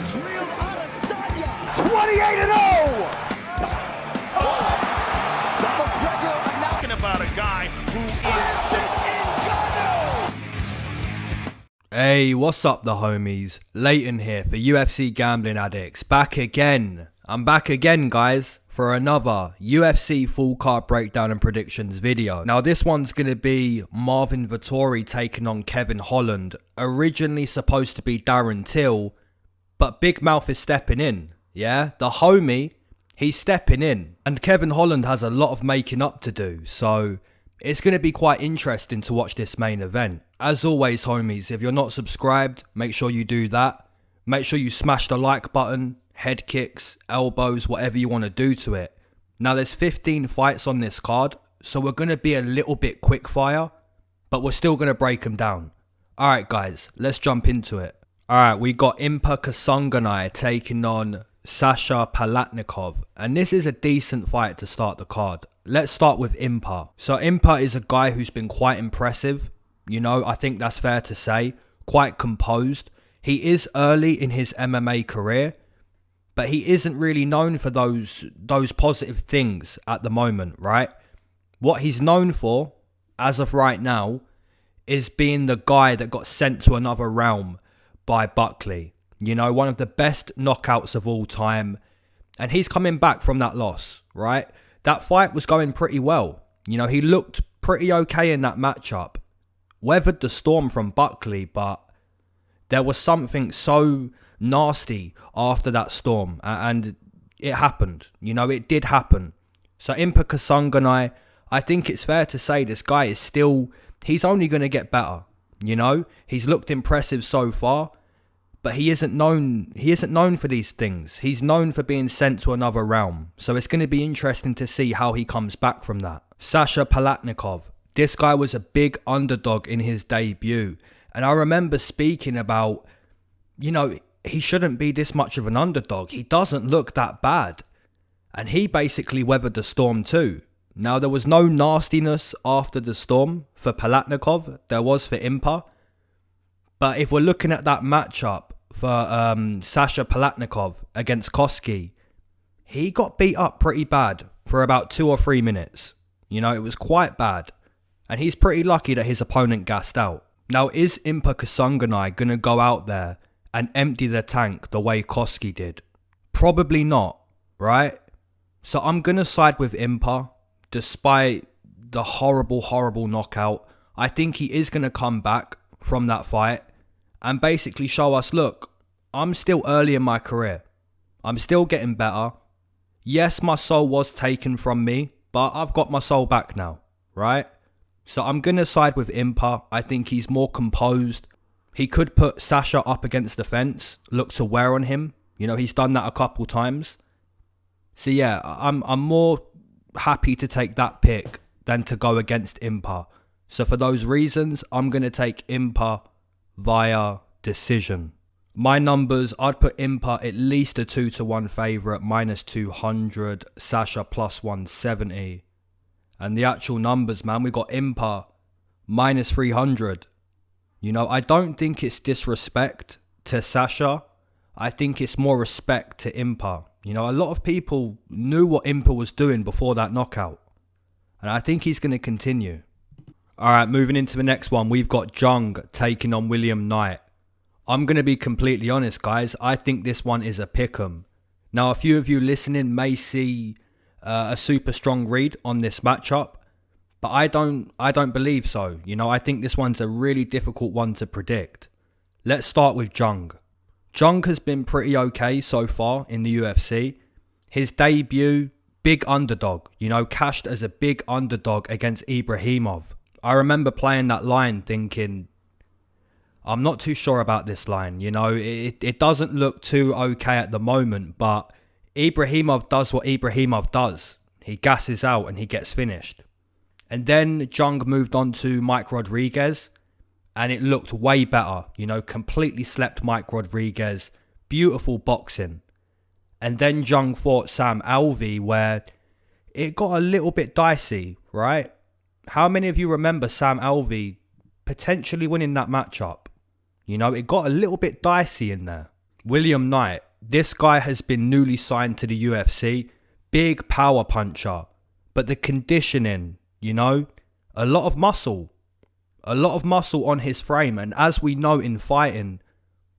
Israel Adesanya. 28-0! The McGregor announcing about a guy who Hey, what's up the homies? Leighton here for UFC Gambling Addicts. Back again. I'm back again, guys, for another UFC full card breakdown and predictions video. Now this one's going to be Marvin Vettori taking on Kevin Holland. Originally supposed to be Darren Till, but Big Mouth is stepping in. Yeah, the homie, he's stepping in. And Kevin Holland has a lot of making up to do, so it's going to be quite interesting to watch this main event. As always, homies, if you're not subscribed, make sure you do that. Make sure you smash the like button, head kicks, elbows, whatever you want to do to it. Now, there's 15 fights on this card, so we're going to be a little bit quick fire, but we're still going to break them down. Alright, guys, let's jump into it. Alright, we got Impa taking on Sasha Palatnikov, and this is a decent fight to start the card. Let's start with Impa. So Impa is a guy who's been quite impressive. You know, I think that's fair to say. Quite composed. He is early in his MMA career, but he isn't really known for those positive things at the moment, right? What he's known for, as of right now, is being the guy that got sent to another realm by Buckley. You know, one of the best knockouts of all time. And he's coming back from that loss, right? That fight was going pretty well. You know, he looked pretty okay in that matchup. Weathered the storm from Buckley, but there was something so nasty after that storm. And it happened. You know, it did happen. So Impa, I think it's fair to say this guy is still, he's only going to get better. You know, he's looked impressive so far. But he isn't known for these things. He's known for being sent to another realm. So it's going to be interesting to see how he comes back from that. Sasha Palatnikov. This guy was a big underdog in his debut. And I remember speaking about, you know, he shouldn't be this much of an underdog. He doesn't look that bad. And he basically weathered the storm too. Now, there was no nastiness after the storm for Palatnikov. There was for Impa. But if we're looking at that matchup for Sasha Palatnikov against Koski, he got beat up pretty bad for about 2 or 3 minutes. You know, it was quite bad. And he's pretty lucky that his opponent gassed out. Now, is Impa going to go out there and empty the tank the way Koski did? Probably not, right? So I'm going to side with Impa, despite the horrible knockout. I think he is going to come back from that fight and basically show us, look, I'm still early in my career. I'm still getting better. Yes, my soul was taken from me, but I've got my soul back now, right? So I'm going to side with Impa. I think he's more composed. He could put Sasha up against the fence, look to wear on him. You know, he's done that a couple times. So yeah, I'm more happy to take that pick than to go against Impa. So for those reasons, I'm going to take Impa via decision. My numbers, I'd put Impa at least a 2-1 favourite, -200, Sasha +170. And the actual numbers, man, we got Impa -300. You know, I don't think it's disrespect to Sasha. I think it's more respect to Impa. You know, a lot of people knew what Impa was doing before that knockout. And I think he's going to continue. Alright, moving into the next one, we've got Jung taking on William Knight. I'm going to be completely honest, guys. I think this one is a pick'em. Now, a few of you listening may see a super strong read on this matchup, but I don't believe so. You know, I think this one's a really difficult one to predict. Let's start with Jung. Jung has been pretty okay so far in the UFC. His debut, big underdog. You know, cashed as a big underdog against Ibrahimov. I remember playing that line thinking, I'm not too sure about this line. You know, it doesn't look too okay at the moment, but Ibrahimov does what Ibrahimov does. He gasses out and he gets finished. And then Jung moved on to Mike Rodriguez and it looked way better. You know, completely slept Mike Rodriguez. Beautiful boxing. And then Jung fought Sam Alvey where it got a little bit dicey, right? How many of you remember Sam Alvey potentially winning that matchup? You know, it got a little bit dicey in there. William Knight, this guy has been newly signed to the UFC, big power puncher, but the conditioning, you know, a lot of muscle on his frame, and as we know in fighting,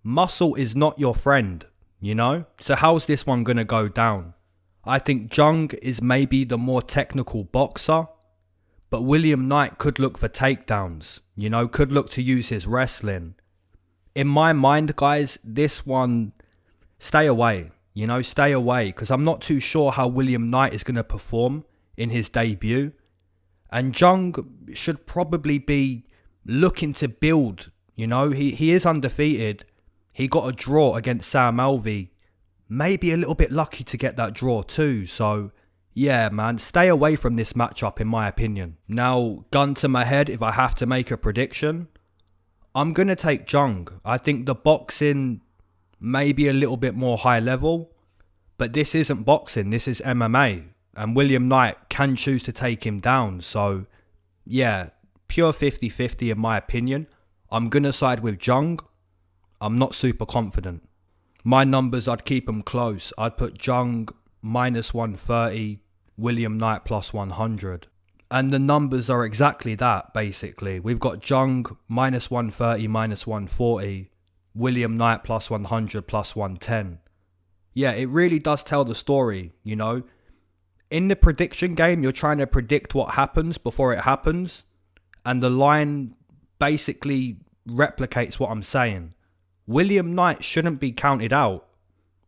muscle is not your friend, you know? So how's this one gonna go down? I think Jung is maybe the more technical boxer, but William Knight could look for takedowns, you know, could look to use his wrestling. In my mind, guys, this one, stay away, you know, stay away, because I'm not too sure how William Knight is going to perform in his debut. And Jung should probably be looking to build, you know, he is undefeated. He got a draw against Sam Alvey, maybe a little bit lucky to get that draw too, so yeah, man, stay away from this matchup in my opinion. Now, gun to my head, if I have to make a prediction, I'm going to take Jung. I think the boxing may be a little bit more high level, but this isn't boxing, this is MMA. And William Knight can choose to take him down. So, yeah, pure 50-50 in my opinion. I'm going to side with Jung. I'm not super confident. My numbers, I'd keep them close. I'd put Jung minus 130, William Knight plus 100. And the numbers are exactly that, basically. We've got Jung minus 130, minus 140. William Knight plus 100, plus 110. Yeah, it really does tell the story, you know. In the prediction game, you're trying to predict what happens before it happens. And the line basically replicates what I'm saying. William Knight shouldn't be counted out.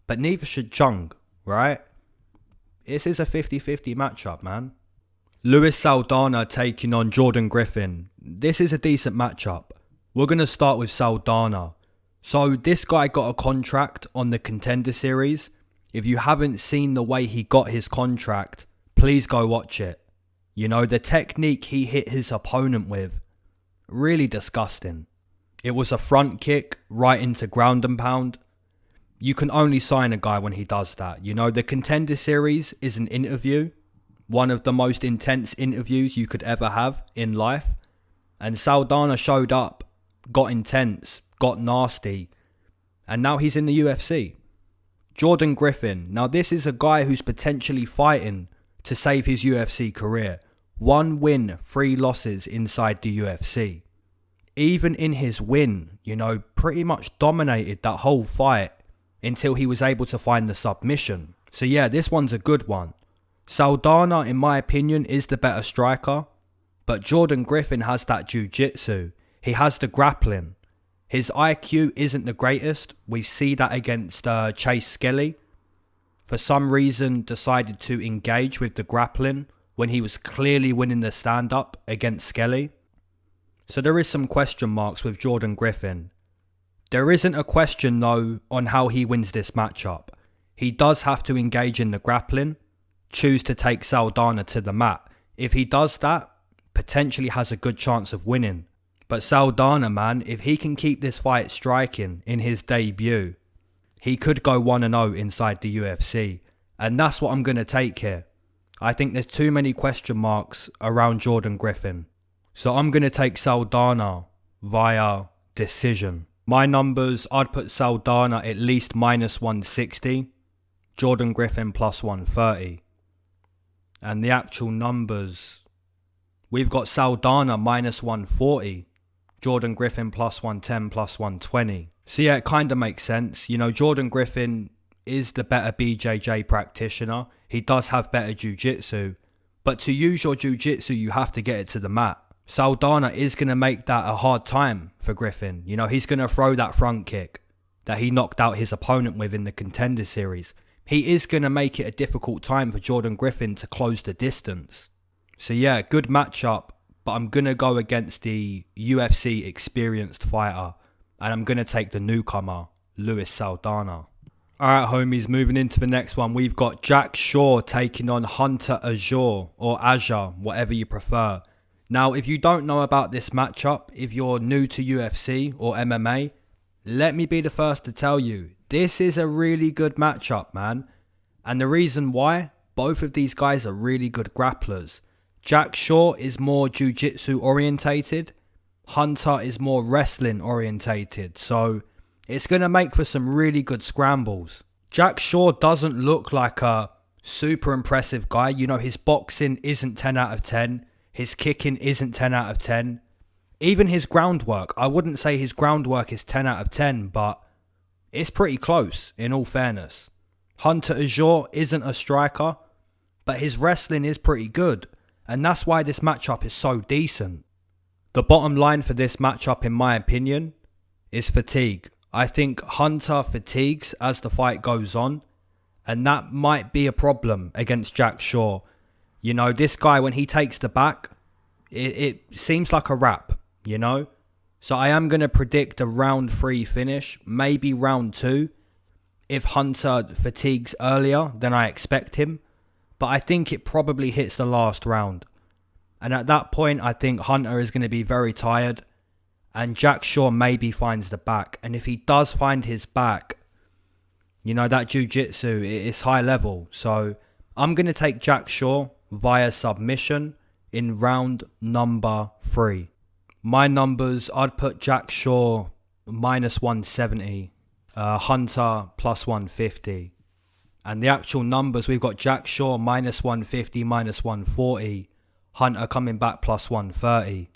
But neither should Jung, right? This is a 50-50 matchup, man. Luis Saldana taking on Jordan Griffin. This is a decent matchup. We're going to start with Saldana. So this guy got a contract on the Contender Series. If you haven't seen the way he got his contract, please go watch it. You know, the technique he hit his opponent with, really disgusting. It was a front kick right into ground and pound. You can only sign a guy when he does that. You know, the Contender Series is an interview. One of the most intense interviews you could ever have in life. And Saldana showed up, got intense, got nasty, and now he's in the UFC. Jordan Griffin. Now this is a guy who's potentially fighting to save his UFC career. 1 win, 3 losses inside the UFC. Even in his win, you know, pretty much dominated that whole fight until he was able to find the submission. So yeah, this one's a good one. Saldana, in my opinion, is the better striker, but Jordan Griffin has that jiu-jitsu. He has the grappling. His IQ isn't the greatest. We see that against Chase Skelly. For some reason, decided to engage with the grappling when he was clearly winning the stand-up against Skelly. So there is some question marks with Jordan Griffin. There isn't a question, though, on how he wins this matchup. He does have to engage in the grappling, choose to take Saldana to the mat. If he does that, potentially has a good chance of winning. But Saldana, man, if he can keep this fight striking in his debut, he could go 1-0 inside the UFC. And that's what I'm going to take here. I think there's too many question marks around Jordan Griffin. So I'm going to take Saldana via decision. My numbers, I'd put Saldana at least minus 160. Jordan Griffin plus 130. And the actual numbers, we've got Saldana minus 140. Jordan Griffin plus 110, plus 120. So yeah, it kind of makes sense. You know, Jordan Griffin is the better BJJ practitioner. He does have better jiu-jitsu. But to use your jiu-jitsu, you have to get it to the mat. Saldana is going to make that a hard time for Griffin. You know, he's going to throw that front kick that he knocked out his opponent with in the Contender Series. He is going to make it a difficult time for Jordan Griffin to close the distance. So yeah, good matchup, but I'm going to go against the UFC experienced fighter, and I'm going to take the newcomer, Luis Saldana. Alright homies, moving into the next one, we've got Jack Shaw taking on Hunter Azure, or Azure, whatever you prefer. Now, if you don't know about this matchup, if you're new to UFC or MMA, let me be the first to tell you, this is a really good matchup, man. And the reason why, both of these guys are really good grapplers. Jack Shaw is more jiu-jitsu orientated. Hunter is more wrestling orientated. So it's going to make for some really good scrambles. Jack Shaw doesn't look like a super impressive guy. You know, his boxing isn't 10 out of 10. His kicking isn't 10 out of 10. Even his groundwork, I wouldn't say his groundwork is 10 out of 10, but it's pretty close, in all fairness. Hunter Azure isn't a striker, but his wrestling is pretty good, and that's why this matchup is so decent. The bottom line for this matchup, in my opinion, is fatigue. I think Hunter fatigues as the fight goes on, and that might be a problem against Jack Shaw. You know, this guy, when he takes the back, it seems like a wrap, you know? So I am going to predict a round 3 finish, maybe round 2. If Hunter fatigues earlier than I expect him. But I think it probably hits the last round. And at that point, I think Hunter is going to be very tired. And Jack Shaw maybe finds the back. And if he does find his back, you know, that jiu-jitsu is high level. So I'm going to take Jack Shaw via submission in round number 3. My numbers, I'd put Jack Shaw minus 170, Hunter plus 150. And the actual numbers, we've got Jack Shaw minus 150, minus 140, Hunter coming back plus 130.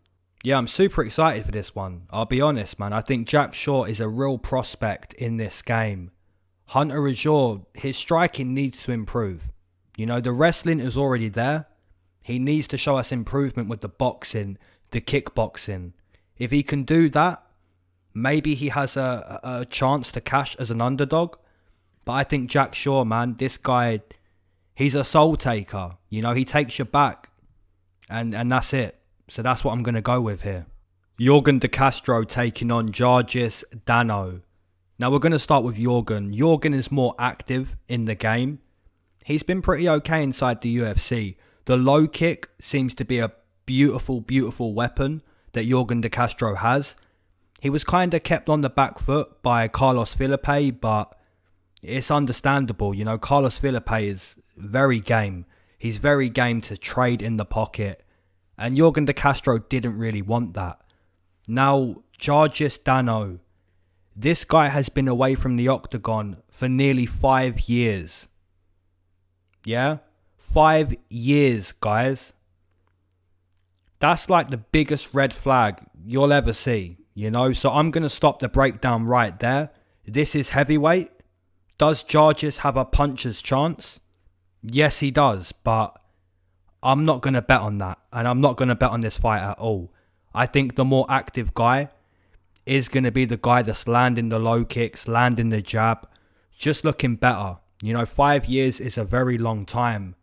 Yeah, I'm super excited for this one. I'll be honest, man. I think Jack Shaw is a real prospect in this game. Hunter Azure, his striking needs to improve. You know, the wrestling is already there. He needs to show us improvement with the boxing, the kickboxing. If he can do that, maybe he has a chance to cash as an underdog. But I think Jack Shaw, man, this guy, he's a soul taker. You know, he takes you back. And that's it. So that's what I'm going to go with here. Yorgan De Castro taking on Jarjis Dano. Now we're going to start with Yorgan. Yorgan is more active in the game. He's been pretty okay inside the UFC. The low kick seems to be a beautiful, beautiful weapon that Yorgan De Castro has. He was kind of kept on the back foot by Carlos Felipe, but it's understandable. You know, Carlos Felipe is very game. He's very game to trade in the pocket. And Yorgan De Castro didn't really want that. Now, Jarjis Dano. This guy has been away from the octagon for nearly 5 years. Yeah? 5 years, guys. That's like the biggest red flag you'll ever see, you know? So I'm going to stop the breakdown right there. This is heavyweight. Does Jarjis have a puncher's chance? Yes, he does, but I'm not going to bet on that. And I'm not going to bet on this fight at all. I think the more active guy is going to be the guy that's landing the low kicks, landing the jab, just looking better. You know, 5 years is a very long time.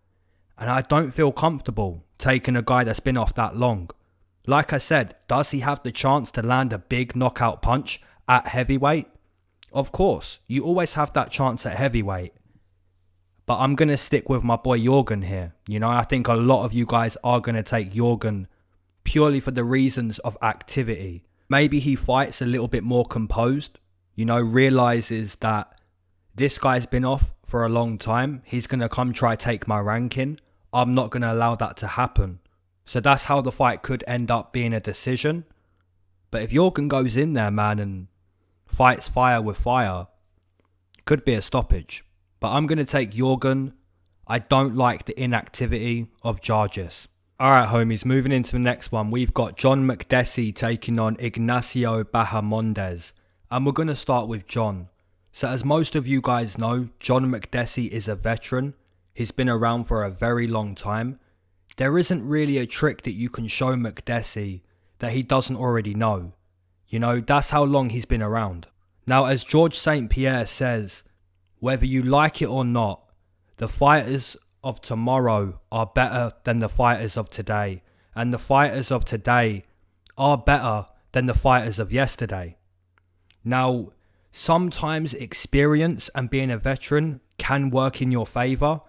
And I don't feel comfortable taking a guy that's been off that long. Like I said, does he have the chance to land a big knockout punch at heavyweight? Of course, you always have that chance at heavyweight. But I'm going to stick with my boy Yorgan here. You know, I think a lot of you guys are going to take Yorgan purely for the reasons of activity. Maybe he fights a little bit more composed, you know, realizes that this guy's been off for a long time. He's going to come try take my ranking. I'm not going to allow that to happen. So that's how the fight could end up being a decision. But if Yorgan goes in there, man, and fights fire with fire, it could be a stoppage. But I'm going to take Yorgan. I don't like the inactivity of Jarjis. Alright, homies, moving into the next one. We've got John Makdessi taking on Ignacio Bahamondes. And we're going to start with John. So as most of you guys know, John Makdessi is a veteran. He's been around for a very long time. There isn't really a trick that you can show Makdessi that he doesn't already know. You know, that's how long he's been around. Now, as George St. Pierre says, whether you like it or not, the fighters of tomorrow are better than the fighters of today. And the fighters of today are better than the fighters of yesterday. Now, sometimes experience and being a veteran can work in your favour.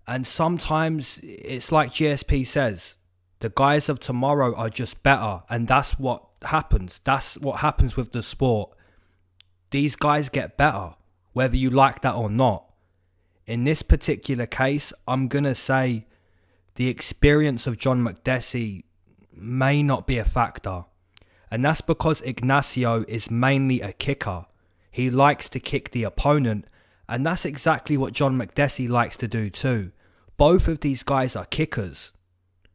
And sometimes it's like GSP says, the guys of tomorrow are just better. And that's what happens. That's what happens with the sport. These guys get better, whether you like that or not. In this particular case, I'm going to say the experience of John Makdessi may not be a factor. And that's because Ignacio is mainly a kicker. He likes to kick the opponent, and that's exactly what John Makdessi likes to do too. Both of these guys are kickers.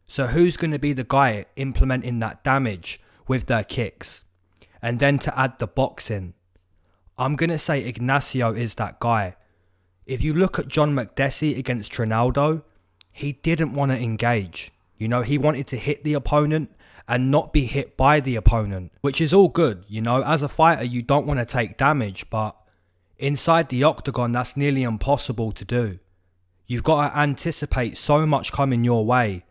So who's going to be the guy implementing that damage with their kicks? And then to add the boxing, I'm going to say Ignacio is that guy. If you look at John Makdessi against Trinaldo, he didn't want to engage. You know, he wanted to hit the opponent and not be hit by the opponent, which is all good. You know, as a fighter, you don't want to take damage, but inside the octagon, that's nearly impossible to do. You've got to anticipate so much coming your way.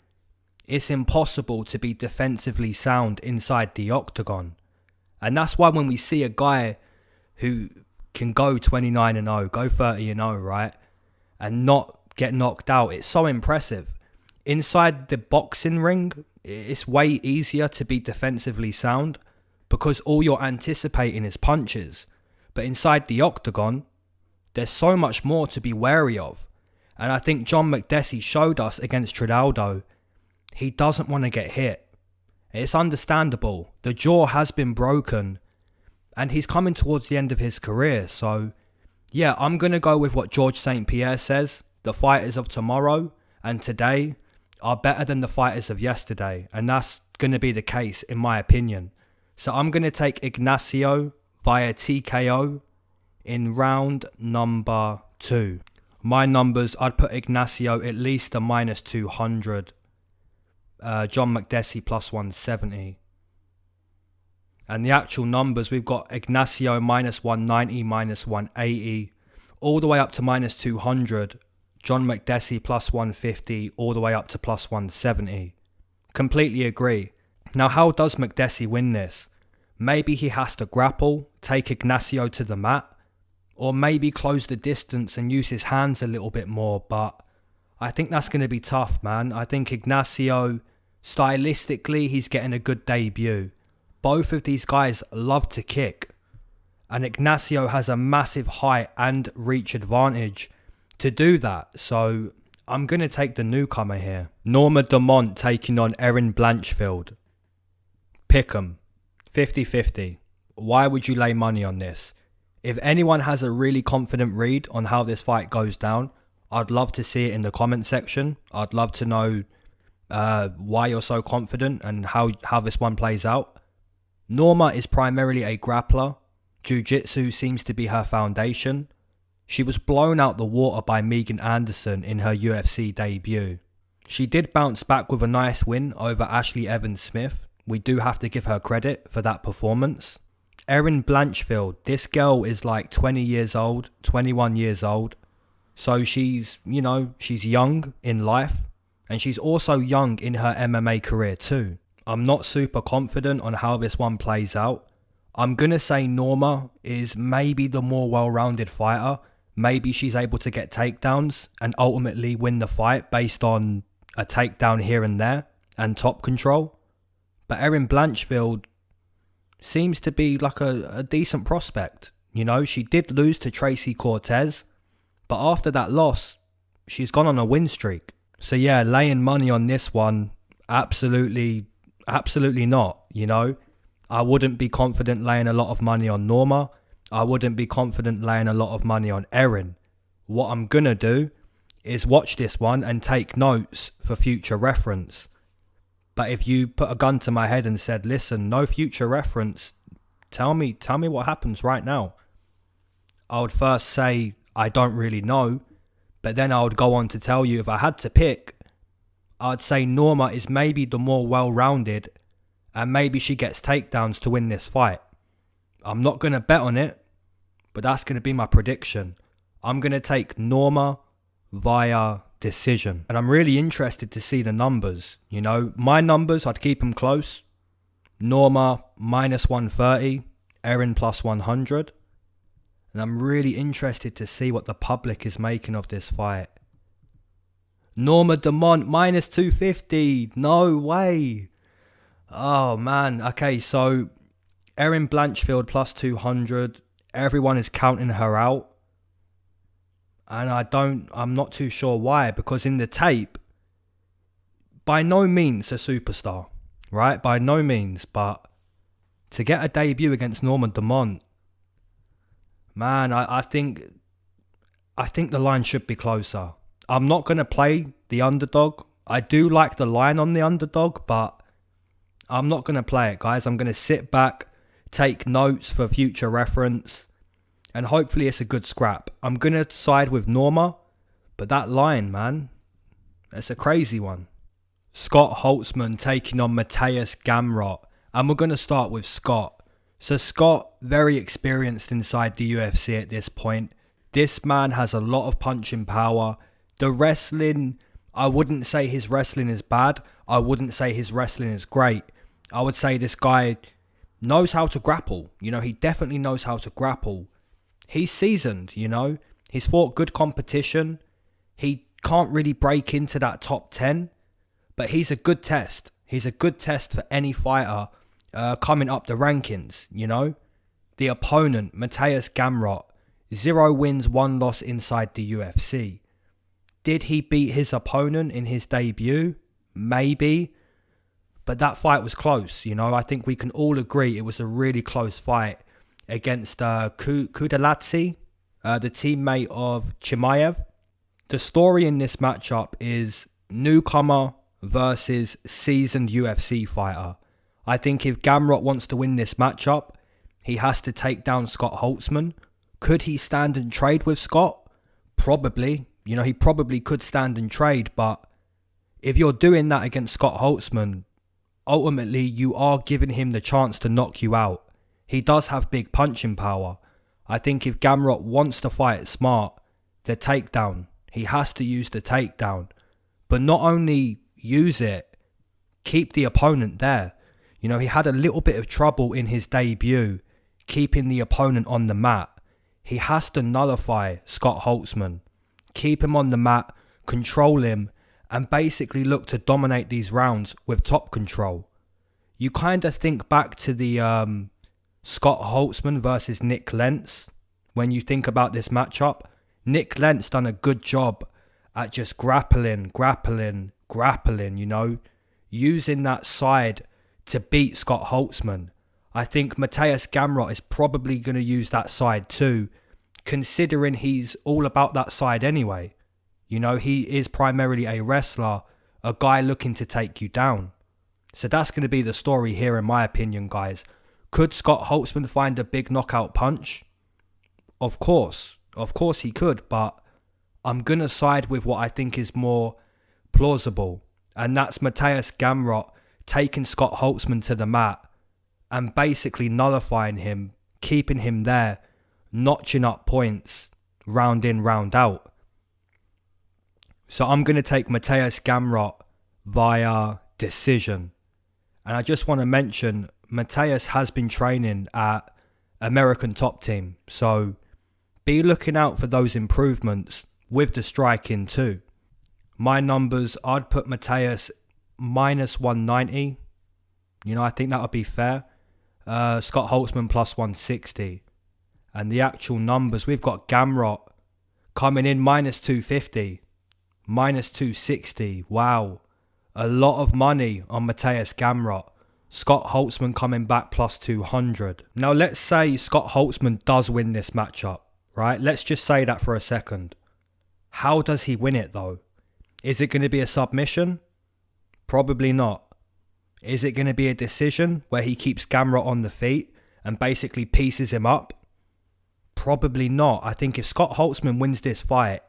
It's impossible to be defensively sound inside the octagon. And that's why when we see a guy who can go 29-0, go 30-0, right? And not get knocked out, it's so impressive. Inside the boxing ring, it's way easier to be defensively sound because all you're anticipating is punches. But inside the octagon, there's so much more to be wary of. And I think John Makdessi showed us against Trinaldo, he doesn't want to get hit. It's understandable. The jaw has been broken and he's coming towards the end of his career. So yeah, I'm going to go with what George St. Pierre says. The fighters of tomorrow and today are better than the fighters of yesterday. And that's going to be the case in my opinion. So I'm going to take Ignacio via TKO in round number 2. My numbers, I'd put Ignacio at least a minus 200. John Makdessi plus 170. And the actual numbers, we've got Ignacio minus 190, minus 180, all the way up to minus 200. John Makdessi plus 150, all the way up to plus 170. Completely agree. Now, how does Makdessi win this? Maybe he has to grapple, take Ignacio to the mat, or maybe close the distance and use his hands a little bit more, but I think that's going to be tough, man. I think Ignacio, stylistically, he's getting a good debut. Both of these guys love to kick, and Ignacio has a massive height and reach advantage to do that, so I'm going to take the newcomer here. Norma Dumont taking on Erin Blanchfield. Pick 'em. 50-50. Why would you lay money on this? If anyone has a really confident read on how this fight goes down, I'd love to see it in the comment section. I'd love to know why you're so confident and how this one plays out. Norma is primarily a grappler. Jiu-jitsu seems to be her foundation. She was blown out the water by Megan Anderson in her UFC debut. She did bounce back with a nice win over Ashley Evans-Smith. We do have to give her credit for that performance. Erin Blanchfield, this girl is like 20 years old, 21 years old. So she's, you know, she's young in life. And she's also young in her MMA career too. I'm not super confident on how this one plays out. I'm going to say Norma is maybe the more well-rounded fighter. Maybe she's able to get takedowns and ultimately win the fight based on a takedown here and there and top control. But Erin Blanchfield seems to be like a decent prospect. You know, she did lose to Tracy Cortez, but after that loss, she's gone on a win streak. So yeah, laying money on this one, absolutely not, you know. I wouldn't be confident laying a lot of money on Norma. I wouldn't be confident laying a lot of money on Erin. What I'm gonna do is watch this one and take notes for future reference. But if you put a gun to my head and said, listen, no future reference, tell me what happens right now, I would first say, I don't really know. But then I would go on to tell you if I had to pick, I'd say Norma is maybe the more well-rounded and maybe she gets takedowns to win this fight. I'm not going to bet on it, but that's going to be my prediction. I'm going to take Norma via decision. And I'm really interested to see the numbers. You know, my numbers, I'd keep them close. Norma minus 130, Erin plus 100. And I'm really interested to see what the public is making of this fight. Norma Dumont minus 250. No way. Oh man. Okay, so Erin Blanchfield plus 200. Everyone is counting her out. And I'm not too sure why, because in the tape, by no means a superstar, right? By no means, but to get a debut against Norma Dumont, Man, I think the line should be closer. I'm not going to play the underdog. I do like the line on the underdog, but I'm not going to play it, guys. I'm going to sit back, take notes for future reference, and hopefully it's a good scrap. I'm going to side with Norma, but that line, man, it's a crazy one. Scott Holtzman taking on Mateusz Gamrot, and we're going to start with Scott. So Scott, very experienced inside the UFC at this point. This man has a lot of punching power. The wrestling, I wouldn't say his wrestling is bad. I wouldn't say his wrestling is great. I would say this guy knows how to grapple. You know, he definitely knows how to grapple. He's seasoned, you know. He's fought good competition. He can't really break into that top 10. But he's a good test. He's a good test for any fighter coming up the rankings, you know. The opponent, Mateusz Gamrot, 0 wins, 1 loss inside the UFC. Did he beat his opponent in his debut? Maybe. But that fight was close, you know. I think we can all agree it was a really close fight against Kudalatsi, the teammate of Chimaev. The story in this matchup is newcomer versus seasoned UFC fighter. I think if Gamrot wants to win this matchup, he has to take down Scott Holtzman. Could he stand and trade with Scott? Probably. You know, he probably could stand and trade, but if you're doing that against Scott Holtzman, ultimately you are giving him the chance to knock you out. He does have big punching power. I think if Gamrot wants to fight smart, the takedown, he has to use the takedown. But not only use it, keep the opponent there. You know, he had a little bit of trouble in his debut, keeping the opponent on the mat. He has to nullify Scott Holtzman. Keep him on the mat, control him, and basically look to dominate these rounds with top control. You kind of think back to the Scott Holtzman versus Nick Lentz when you think about this matchup. Nick Lentz done a good job at just grappling, you know, using that side to beat Scott Holtzman. I think Mateusz Gamrot is probably going to use that side too, considering he's all about that side anyway. You know, he is primarily a wrestler, a guy looking to take you down. So that's going to be the story here in my opinion, guys. Could Scott Holtzman find a big knockout punch? Of course he could, but I'm going to side with what I think is more plausible. And that's Mateusz Gamrot taking Scott Holtzman to the mat and basically nullifying him, keeping him there, notching up points, round in, round out. So I'm going to take Mateusz Gamrot via decision. And I just want to mention, Mateusz has been training at American Top Team. So be looking out for those improvements with the striking too. My numbers, I'd put Mateusz minus 190. You know, I think that would be fair. Scott Holtzman plus 160. And the actual numbers, we've got Gamrot coming in minus 250. Minus 260. Wow. A lot of money on Mateusz Gamrot. Scott Holtzman coming back plus 200. Now let's say Scott Holtzman does win this matchup, right? Let's just say that for a second. How does he win it though? Is it going to be a submission? Probably not. Is it going to be a decision where he keeps Gamrot on the feet and basically pieces him up? Probably not. I think if Scott Holtzman wins this fight,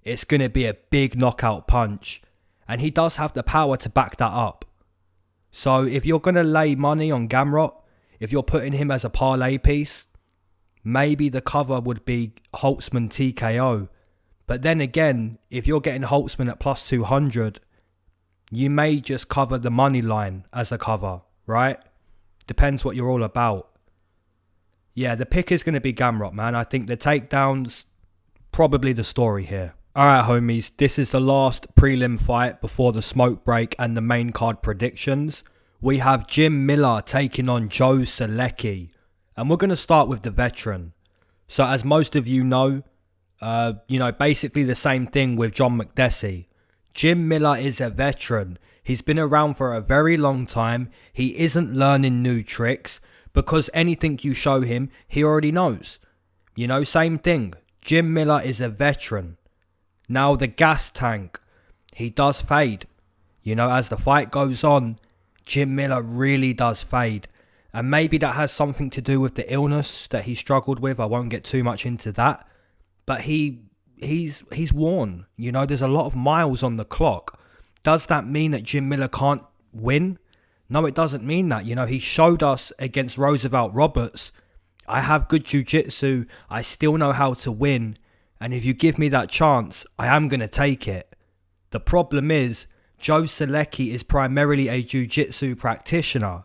it's going to be a big knockout punch. And he does have the power to back that up. So if you're going to lay money on Gamrot, if you're putting him as a parlay piece, maybe the cover would be Holtzman TKO. But then again, if you're getting Holtzman at plus 200, you may just cover the money line as a cover, right? Depends what you're all about. Yeah, the pick is going to be Gamrot, man. I think the takedowns, probably the story here. Alright homies, this is the last prelim fight before the smoke break and the main card predictions. We have Jim Miller taking on Joe Solecki. And we're going to start with the veteran. So as most of you know, basically the same thing with John Makdessi. Jim Miller is a veteran. He's been around for a very long time. He isn't learning new tricks because anything you show him, he already knows. You know, same thing. Jim Miller is a veteran. Now the gas tank, he does fade. You know, as the fight goes on, Jim Miller really does fade. And maybe that has something to do with the illness that he struggled with. I won't get too much into that. But he's worn. You know, there's a lot of miles on the clock. Does that mean that Jim Miller can't win? No, it doesn't mean that. You know, he showed us against Roosevelt Roberts, I have good jiu-jitsu. I still know how to win. And if you give me that chance, I am going to take it. The problem is, Joe Solecki is primarily a jiu-jitsu practitioner.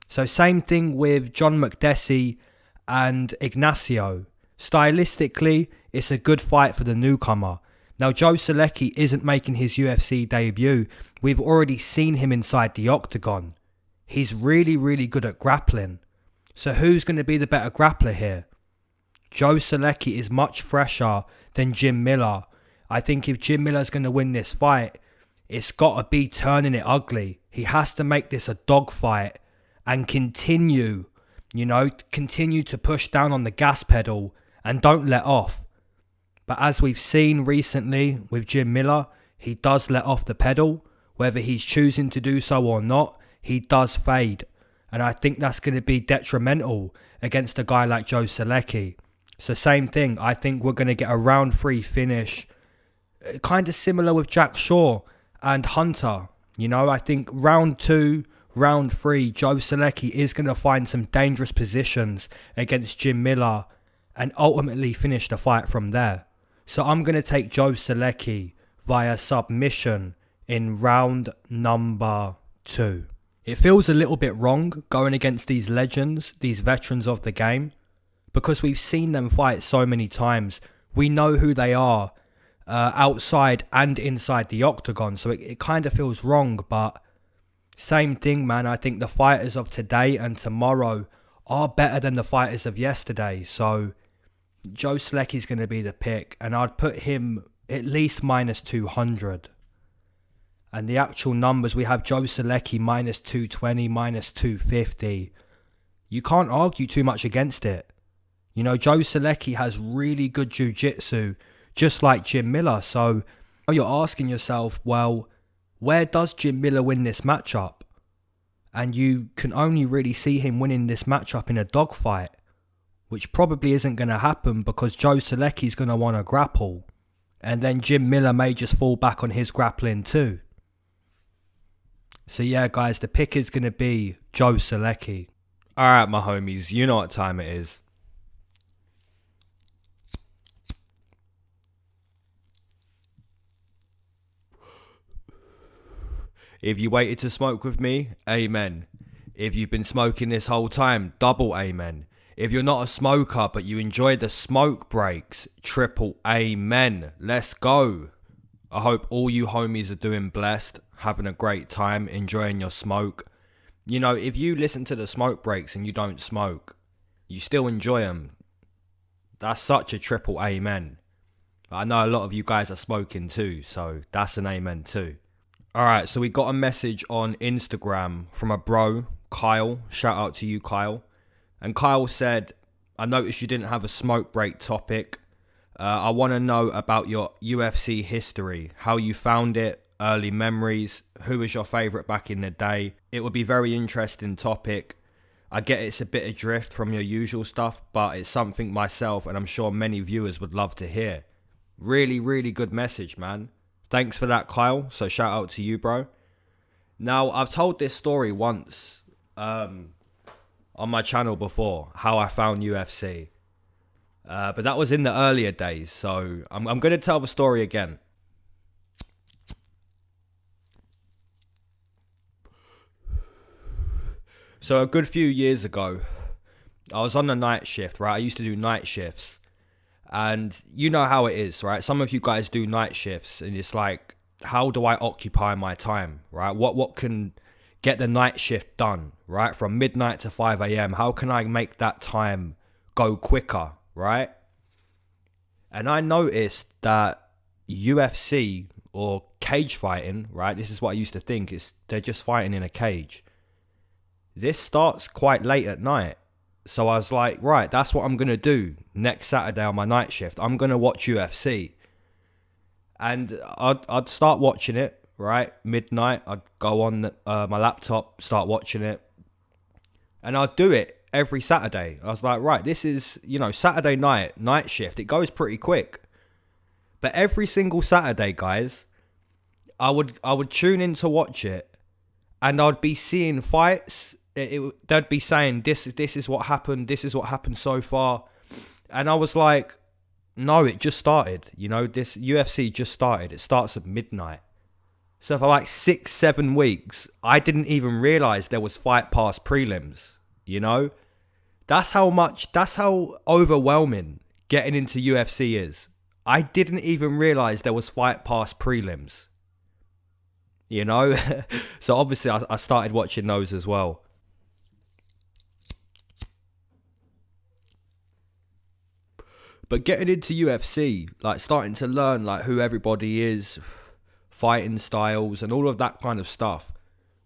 So same thing with John Makdessi and Ignacio. Stylistically, it's a good fight for the newcomer. Now, Joe Solecki isn't making his UFC debut. We've already seen him inside the octagon. He's really, really good at grappling. So who's going to be the better grappler here? Joe Solecki is much fresher than Jim Miller. I think if Jim Miller's going to win this fight, it's got to be turning it ugly. He has to make this a dogfight and continue to push down on the gas pedal and don't let off. But as we've seen recently with Jim Miller, he does let off the pedal. Whether he's choosing to do so or not, he does fade. And I think that's going to be detrimental against a guy like Joe Solecki. So same thing, I think we're going to get a round 3 finish. Kind of similar with Jack Shaw and Hunter. You know, I think round 2, round 3, Joe Solecki is going to find some dangerous positions against Jim Miller and ultimately finish the fight from there. So I'm going to take Joe Solecki via submission in round number 2. It feels a little bit wrong going against these legends, these veterans of the game, because we've seen them fight so many times. We know who they are outside and inside the octagon, so it kind of feels wrong, but same thing, man. I think the fighters of today and tomorrow are better than the fighters of yesterday, so Joe Solecki's going to be the pick, and I'd put him at least minus 200. And the actual numbers, we have Joe Solecki minus 220, minus 250. You can't argue too much against it. You know, Joe Solecki has really good jiu-jitsu, just like Jim Miller. So you're asking yourself, well, where does Jim Miller win this matchup? And you can only really see him winning this matchup in a dogfight, which probably isn't going to happen because Joe Solecki's going to want to grapple. And then Jim Miller may just fall back on his grappling too. So yeah, guys, the pick is going to be Joe Solecki. Alright, my homies, you know what time it is. If you waited to smoke with me, amen. If you've been smoking this whole time, double amen. If you're not a smoker but you enjoy the smoke breaks, triple amen. Let's go. I hope all you homies are doing blessed, having a great time, enjoying your smoke. You know, if you listen to the smoke breaks and you don't smoke, you still enjoy them. That's such a triple amen. But I know a lot of you guys are smoking too, so that's an amen too. Alright, so we got a message on Instagram from a bro, Kyle. Shout out to you, Kyle. And Kyle said, I noticed you didn't have a smoke break topic. I want to know about your UFC history, how you found it, early memories, who was your favourite back in the day. It would be a very interesting topic. I get it's a bit adrift from your usual stuff, but it's something myself and I'm sure many viewers would love to hear. Really, really good message, man. Thanks for that, Kyle. So shout out to you, bro. Now, I've told this story once on my channel before, how I found UFC. But that was in the earlier days, so I'm going to tell the story again. So a good few years ago, I was on the night shift, right? I used to do night shifts. And you know how it is, right? Some of you guys do night shifts and it's like, how do I occupy my time, right? What can get the night shift done, right? From midnight to 5 a.m. How can I make that time go quicker, right? And I noticed that UFC or cage fighting, right? This is what I used to think, is they're just fighting in a cage. This starts quite late at night. So I was like, right, that's what I'm going to do next Saturday on my night shift. I'm going to watch UFC. And I'd start watching it, right? Midnight, I'd go on my laptop, start watching it. And I'd do it every Saturday. I was like, right, this is, Saturday night shift. It goes pretty quick. But every single Saturday, guys, I would tune in to watch it. And I'd be seeing fights. They'd be saying, this is what happened. This is what happened so far. And I was like, no, it just started. This UFC just started. It starts at midnight. So for like 6-7 weeks, I didn't even realize there was Fight Pass prelims. That's how overwhelming getting into UFC is. I didn't even realize there was Fight Pass prelims. So obviously I started watching those as well. But getting into UFC, like starting to learn like who everybody is, fighting styles and all of that kind of stuff.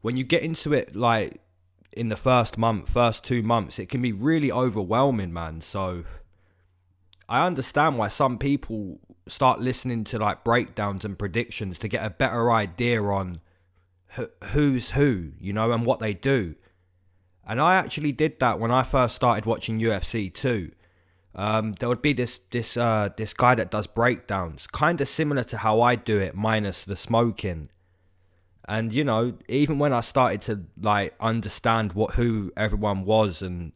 When you get into it like in the first 2 months, it can be really overwhelming, man. So I understand why some people start listening to like breakdowns and predictions to get a better idea on who's who, and what they do. And I actually did that when I first started watching UFC too. There would be this guy that does breakdowns, kind of similar to how I do it, minus the smoking. And even when I started to like understand who everyone was and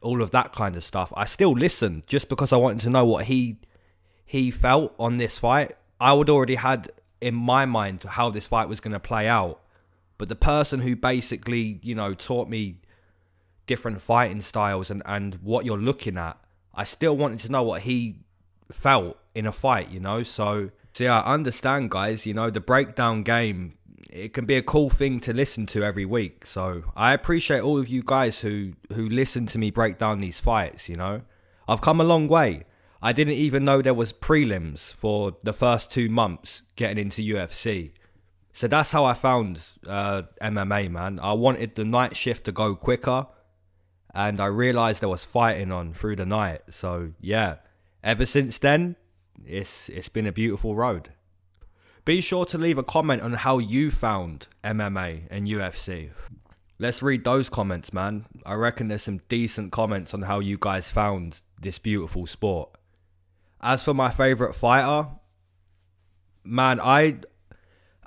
all of that kind of stuff, I still listened just because I wanted to know what he felt on this fight. I would already had in my mind how this fight was going to play out, but the person who basically taught me different fighting styles and what you're looking at, I still wanted to know what he felt in a fight, So yeah, I understand, guys. The breakdown game, it can be a cool thing to listen to every week. So I appreciate all of you guys who listen to me break down these fights, I've come a long way. I didn't even know there was prelims for the first 2 months getting into UFC. So that's how I found MMA, man. I wanted the night shift to go quicker. And I realised there was fighting on through the night. So, yeah, ever since then, it's been a beautiful road. Be sure to leave a comment on how you found MMA and UFC. Let's read those comments, man. I reckon there's some decent comments on how you guys found this beautiful sport. As for my favourite fighter, man,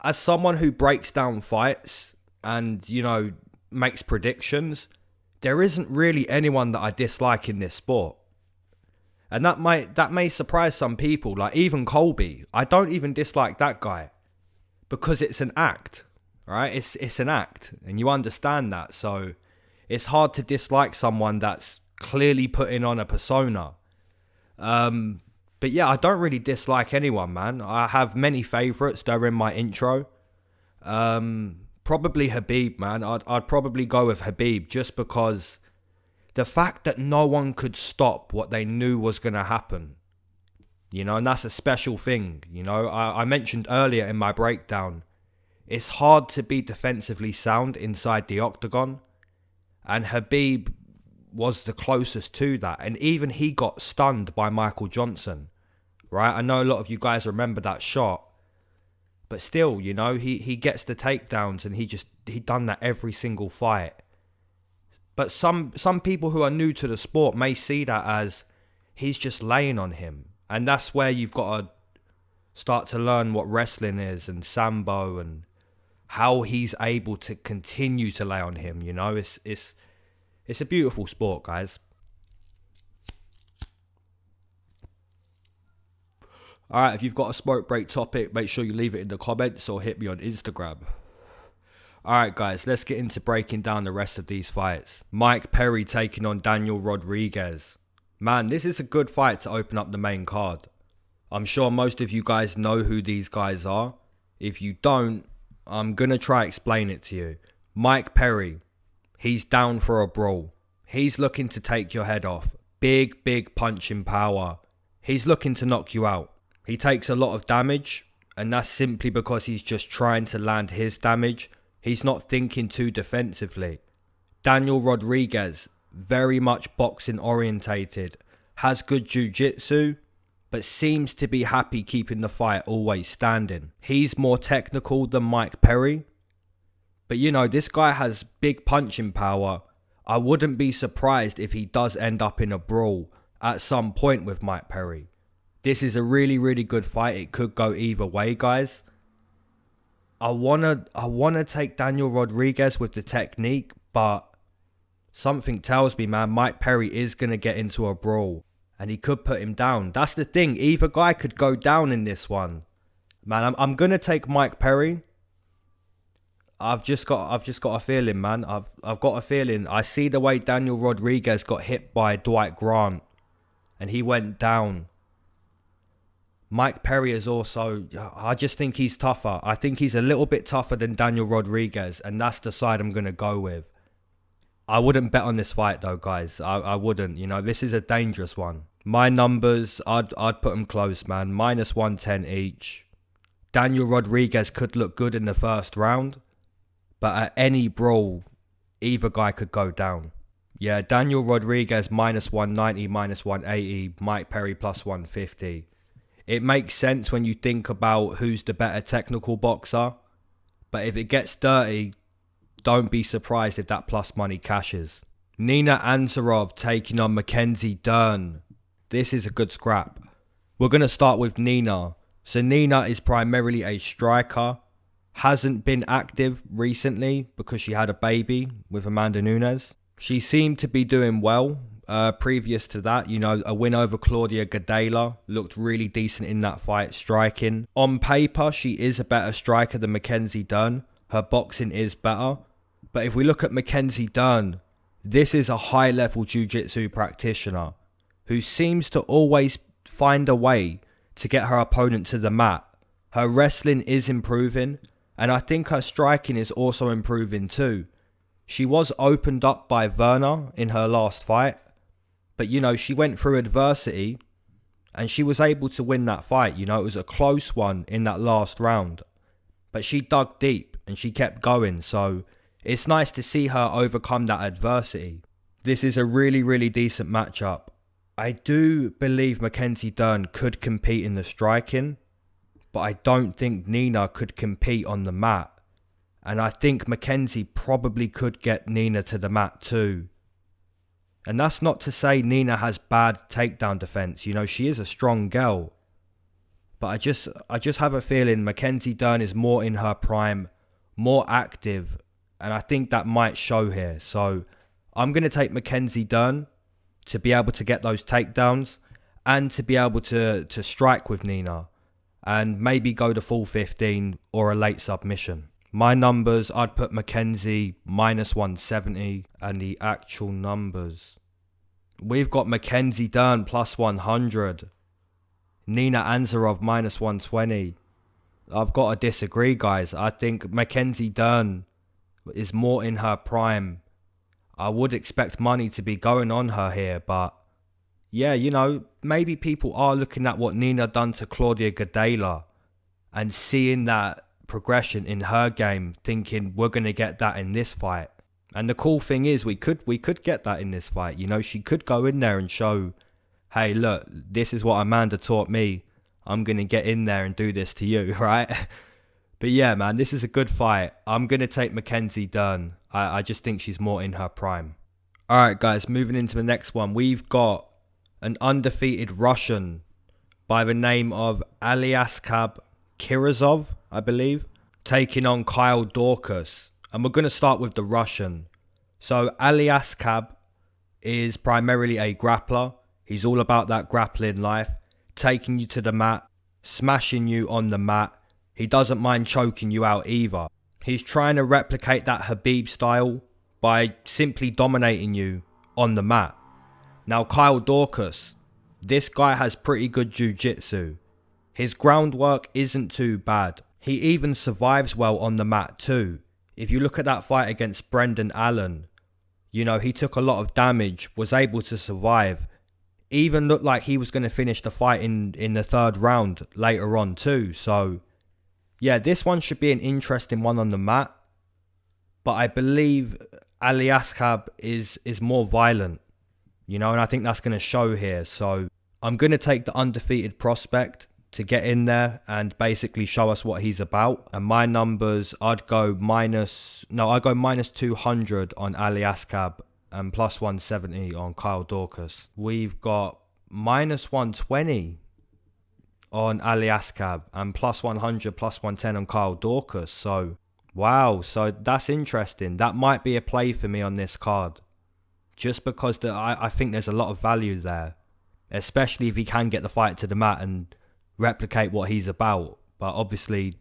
as someone who breaks down fights and, makes predictions, there isn't really anyone that I dislike in this sport. And that may surprise some people, like even Colby. I don't even dislike that guy because it's an act, right? It's an act and you understand that. So it's hard to dislike someone that's clearly putting on a persona. But yeah, I don't really dislike anyone, man. I have many favourites. They're in my intro. Probably Khabib, man. I'd probably go with Khabib just because the fact that no one could stop what they knew was going to happen, and that's a special thing. I mentioned earlier in my breakdown, it's hard to be defensively sound inside the octagon, and Khabib was the closest to that. And even he got stunned by Michael Johnson, right? I know a lot of you guys remember that shot. But still, he gets the takedowns and he done that every single fight. But some people who are new to the sport may see that as he's just laying on him. And that's where you've got to start to learn what wrestling is and Sambo and how he's able to continue to lay on him. It's a beautiful sport, guys. Alright, if you've got a smoke break topic, make sure you leave it in the comments or hit me on Instagram. Alright guys, let's get into breaking down the rest of these fights. Mike Perry taking on Daniel Rodriguez. Man, this is a good fight to open up the main card. I'm sure most of you guys know who these guys are. If you don't, I'm gonna try explain it to you. Mike Perry, he's down for a brawl. He's looking to take your head off. Big punching power. He's looking to knock you out. He takes a lot of damage, and that's simply because he's just trying to land his damage. He's not thinking too defensively. Daniel Rodriguez, very much boxing orientated, has good jiu-jitsu, but seems to be happy keeping the fight always standing. He's more technical than Mike Perry, but you know, this guy has big punching power. I wouldn't be surprised if he does end up in a brawl at some point with Mike Perry. This is a really, really good fight. It could go either way, guys. I wanna take Daniel Rodriguez with the technique, but something tells me, man, Mike Perry is gonna get into a brawl. And he could put him down. That's the thing. Either guy could go down in this one. Man, I'm going to take Mike Perry. I've just got a feeling, man. I've got a feeling. I see the way Daniel Rodriguez got hit by Dwight Grant. And he went down. Mike Perry is also... I just think he's tougher. I think he's a little bit tougher than Daniel Rodriguez. And that's the side I'm going to go with. I wouldn't bet on this fight though, guys. I wouldn't. You know, this is a dangerous one. My numbers, I'd put them close, man. Minus 110 each. Daniel Rodriguez could look good in the first round, but at any brawl, either guy could go down. Yeah, Daniel Rodriguez minus 190, minus 180, Mike Perry plus 150. It makes sense when you think about who's the better technical boxer, but if it gets dirty, don't be surprised if that plus money cashes. Nina Ansaroff taking on Mackenzie Dern. This is a good scrap. We're going to start with Nina. So Nina is primarily a striker. Hasn't been active recently because she had a baby with Amanda Nunes. She seemed to be doing well previous to that. You know, a win over Claudia Gadelha. Looked really decent in that fight, striking. On paper, she is a better striker than Mackenzie Dern. Her boxing is better. But if we look at Mackenzie Dern, this is a high-level jiu-jitsu practitioner who seems to always find a way to get her opponent to the mat. Her wrestling is improving, and I think her striking is also improving too. She was opened up by Werner in her last fight, but you know, she went through adversity and she was able to win that fight. You know, it was a close one in that last round, but she dug deep and she kept going, so it's nice to see her overcome that adversity. This is a really, really decent matchup. I do believe Mackenzie Dern could compete in the striking, but I don't think Nina could compete on the mat. And I think Mackenzie probably could get Nina to the mat too. And that's not to say Nina has bad takedown defense. You know, she is a strong girl. But I just have a feeling Mackenzie Dern is more in her prime, more active, and I think that might show here. So I'm going to take Mackenzie Dern to be able to get those takedowns and to be able to strike with Nina and maybe go to full 15 or a late submission. My numbers, I'd put Mackenzie minus 170, and the actual numbers. We've got Mackenzie Dern plus 100. Nina Ansaroff minus 120. I've got to disagree, guys. I think Mackenzie Dern is more in her prime. I would expect money to be going on her here, but yeah, you know, maybe people are looking at what Nina done to Claudia Gadelha and seeing that progression in her game, thinking we're going to get that in this fight. And the cool thing is we could get that in this fight. You know, she could go in there and show, hey, look, this is what Amanda taught me. I'm going to get in there and do this to you, right? But yeah, man, this is a good fight. I'm going to take Mackenzie Dern. I just think she's more in her prime. All right, guys, moving into the next one. We've got an undefeated Russian by the name of Aliaskhab Kirazov, I believe, taking on Kyle Daukaus. And we're going to start with the Russian. So Aliaskhab is primarily a grappler. He's all about that grappling life, taking you to the mat, smashing you on the mat. He doesn't mind choking you out either. He's trying to replicate that Khabib style by simply dominating you on the mat. Now, Kyle Daukaus, this guy has pretty good jiu-jitsu. His groundwork isn't too bad. He even survives well on the mat too. If you look at that fight against Brendan Allen, you know, he took a lot of damage, was able to survive. Even looked like he was going to finish the fight in the third round later on too. So yeah, this one should be an interesting one on the mat. But I believe Aliaskhab is more violent, you know, and I think that's going to show here. So I'm going to take the undefeated prospect to get in there and basically show us what he's about. And my numbers, I'd go minus 200 on Aliaskhab and plus 170 on Kyle Daukaus. We've got minus 120 on Aliaskhab and plus 100, plus 110 on Kyle Daukaus. So, wow. So that's interesting. That might be a play for me on this card. Just because I think there's a lot of value there. Especially if he can get the fight to the mat and replicate what he's about. But obviously,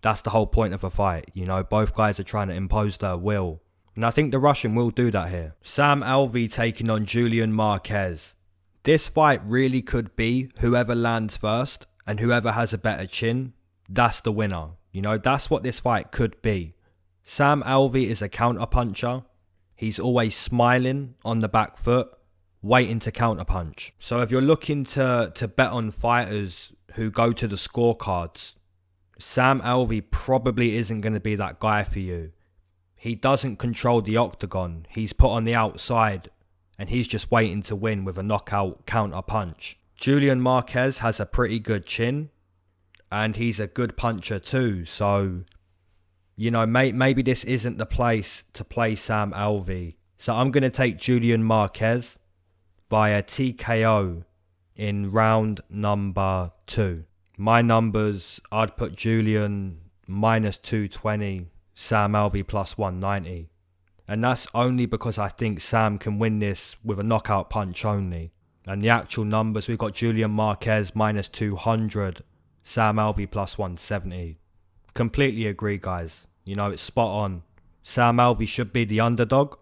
that's the whole point of a fight. You know, both guys are trying to impose their will. And I think the Russian will do that here. Sam Alvey taking on Julian Marquez. This fight really could be whoever lands first and whoever has a better chin, that's the winner. You know, that's what this fight could be. Sam Alvey is a counterpuncher. He's always smiling on the back foot, waiting to counterpunch. So if you're looking to bet on fighters who go to the scorecards, Sam Alvey probably isn't going to be that guy for you. He doesn't control the octagon. He's put on the outside and he's just waiting to win with a knockout counter punch. Julian Marquez has a pretty good chin and he's a good puncher too. So, you know, maybe this isn't the place to play Sam Alvey. So I'm going to take Julian Marquez via TKO in round number 2. My numbers, I'd put Julian minus 220, Sam Alvey plus 190. And that's only because I think Sam can win this with a knockout punch only. And the actual numbers, we've got Julian Marquez minus 200, Sam Alvey plus 170. Completely agree, guys. You know, it's spot on. Sam Alvey should be the underdog.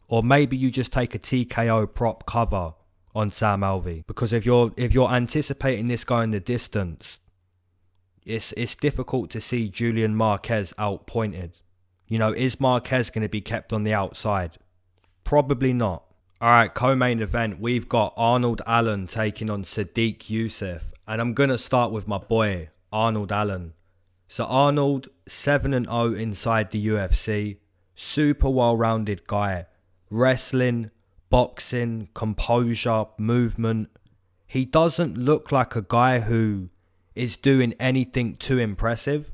Or maybe you just take a TKO prop cover on Sam Alvey. Because if you're anticipating this going the distance, it's difficult to see Julian Marquez outpointed. You know, is Marquez going to be kept on the outside? Probably not. Alright, co-main event, we've got Arnold Allen taking on Sadiq Yusuff. And I'm going to start with my boy, Arnold Allen. So Arnold, 7-0 inside the UFC. Super well-rounded guy. Wrestling, boxing, composure, movement. He doesn't look like a guy who is doing anything too impressive.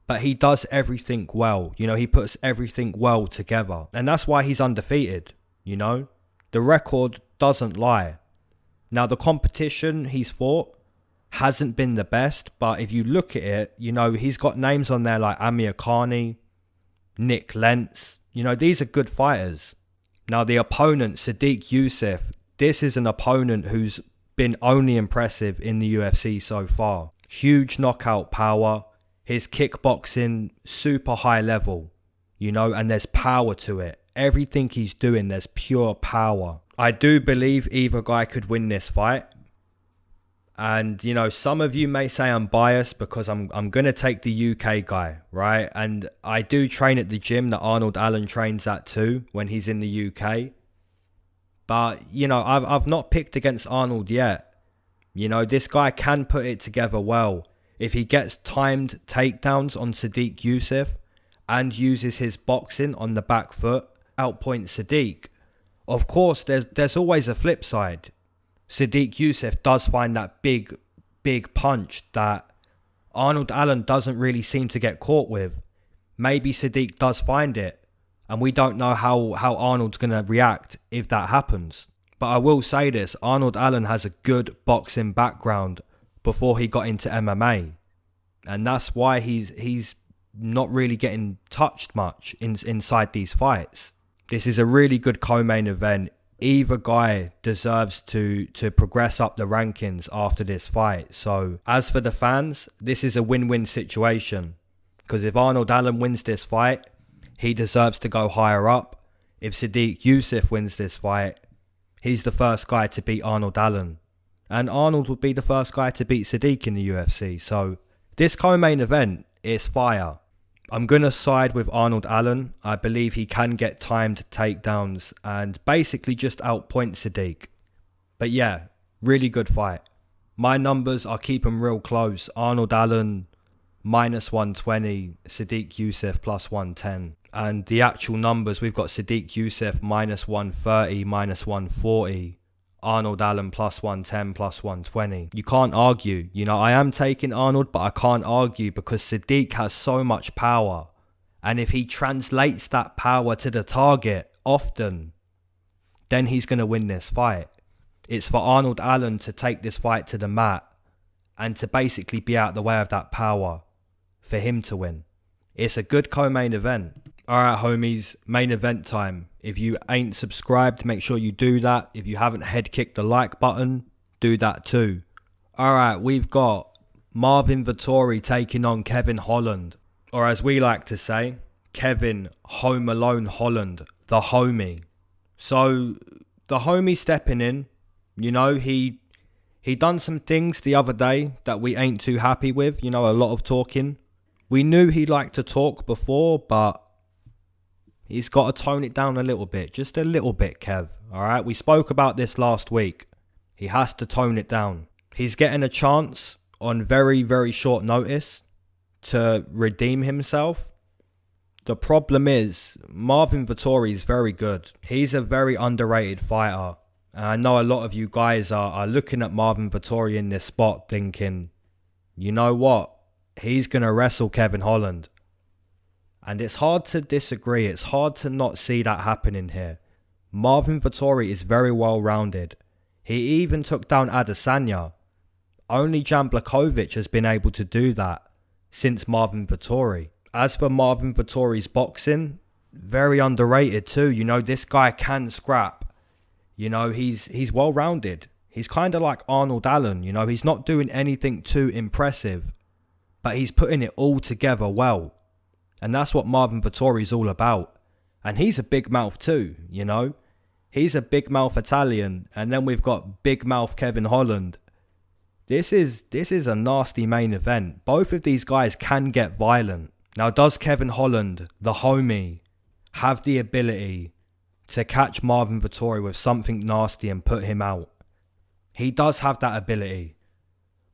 But he does everything well. You know, he puts everything well together. And that's why he's undefeated, you know. The record doesn't lie. Now, the competition he's fought hasn't been the best. But if you look at it, you know, he's got names on there like Amir Khani, Nick Lentz. You know, these are good fighters. Now, the opponent, Sadiq Yusuff, this is an opponent who's been only impressive in the UFC so far. Huge knockout power. His kickboxing, super high level, you know, and there's power to it. Everything he's doing, there's pure power. I do believe either guy could win this fight. And, you know, some of you may say I'm biased because I'm going to take the UK guy, right? And I do train at the gym that Arnold Allen trains at too when he's in the UK. But, you know, I've not picked against Arnold yet. You know, this guy can put it together well. If he gets timed takedowns on Sadiq Yusuff and uses his boxing on the back foot, outpoint Sadiq. Of course, there's always a flip side. Sadiq Yusuff does find that big punch that Arnold Allen doesn't really seem to get caught with. Maybe Sadiq does find it, and we don't know how Arnold's going to react if that happens. But I will say this, Arnold Allen has a good boxing background before he got into MMA. And that's why he's not really getting touched much inside these fights. This is a really good co-main event. Either guy deserves to progress up the rankings after this fight. So as for the fans, this is a win-win situation. Because if Arnold Allen wins this fight, he deserves to go higher up. If Sadiq Yusuff wins this fight, he's the first guy to beat Arnold Allen. And Arnold would be the first guy to beat Sadiq in the UFC. So this co-main event is fire. I'm going to side with Arnold Allen. I believe he can get timed takedowns and basically just outpoint Sadiq. But yeah, really good fight. My numbers, I'll keep them real close. Arnold Allen minus 120, Sadiq Yusuff plus 110. And the actual numbers, we've got Sadiq Yusuff minus 130, minus 140. Arnold Allen plus 110, plus 120. You can't argue. You know, I am taking Arnold, but I can't argue because Sadiq has so much power. And if he translates that power to the target often, then he's going to win this fight. It's for Arnold Allen to take this fight to the mat and to basically be out the way of that power for him to win. It's a good co-main event. Alright homies, main event time. If you ain't subscribed, make sure you do that. If you haven't head kicked the like button, do that too. Alright, we've got Marvin Vettori taking on Kevin Holland. Or as we like to say, Kevin Home Alone Holland, the homie. So, the homie stepping in, you know, he done some things the other day that we ain't too happy with. You know, a lot of talking. We knew he liked to talk before, but he's got to tone it down a little bit. Just a little bit, Kev. Alright, we spoke about this last week. He has to tone it down. He's getting a chance on very, very short notice to redeem himself. The problem is, Marvin Vettori is very good. He's a very underrated fighter. And I know a lot of you guys are looking at Marvin Vettori in this spot thinking, you know what? He's going to wrestle Kevin Holland. And it's hard to disagree. It's hard to not see that happening here. Marvin Vettori is very well-rounded. He even took down Adesanya. Only Jan Blachowicz has been able to do that since Marvin Vettori. As for Marvin Vettori's boxing, very underrated too. You know, this guy can scrap. You know, he's well-rounded. He's kind of like Arnold Allen. You know, he's not doing anything too impressive, but he's putting it all together well. And that's what Marvin Vettori's all about. And he's a big mouth too, you know. He's a big mouth Italian. And then we've got big mouth Kevin Holland. This is a nasty main event. Both of these guys can get violent. Now, does Kevin Holland, the homie, have the ability to catch Marvin Vettori with something nasty and put him out? He does have that ability.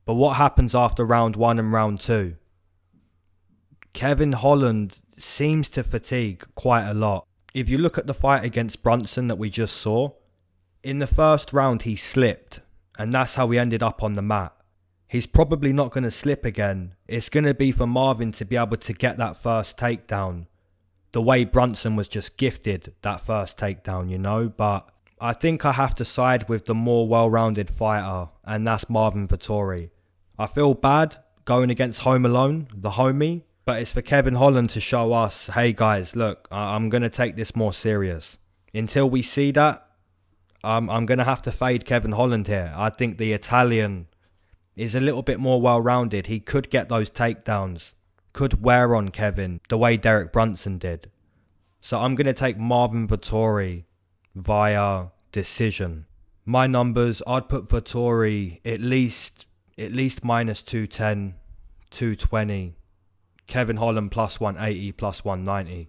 But what happens after round 1 and round 2? Kevin Holland seems to fatigue quite a lot. If you look at the fight against Brunson that we just saw, in the first round he slipped, and that's how he ended up on the mat. He's probably not going to slip again. It's going to be for Marvin to be able to get that first takedown, the way Brunson was just gifted that first takedown, you know. But I think I have to side with the more well-rounded fighter, and that's Marvin Vettori. I feel bad going against Home Alone, the homie, but it's for Kevin Holland to show us, hey guys, look, I'm going to take this more serious. Until we see that, I'm going to have to fade Kevin Holland here. I think the Italian is a little bit more well-rounded. He could get those takedowns, could wear on Kevin the way Derek Brunson did. So I'm going to take Marvin Vettori via decision. My numbers, I'd put Vettori at least minus 210, 220. Kevin Holland plus 180, plus 190.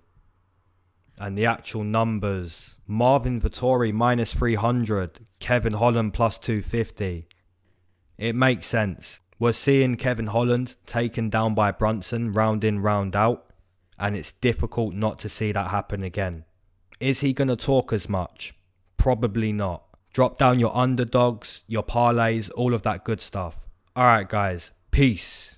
And the actual numbers, Marvin Vettori minus 300, Kevin Holland plus 250. It makes sense. We're seeing Kevin Holland taken down by Brunson round in, round out. And it's difficult not to see that happen again. Is he going to talk as much? Probably not. Drop down your underdogs, your parlays, all of that good stuff. Alright guys, peace.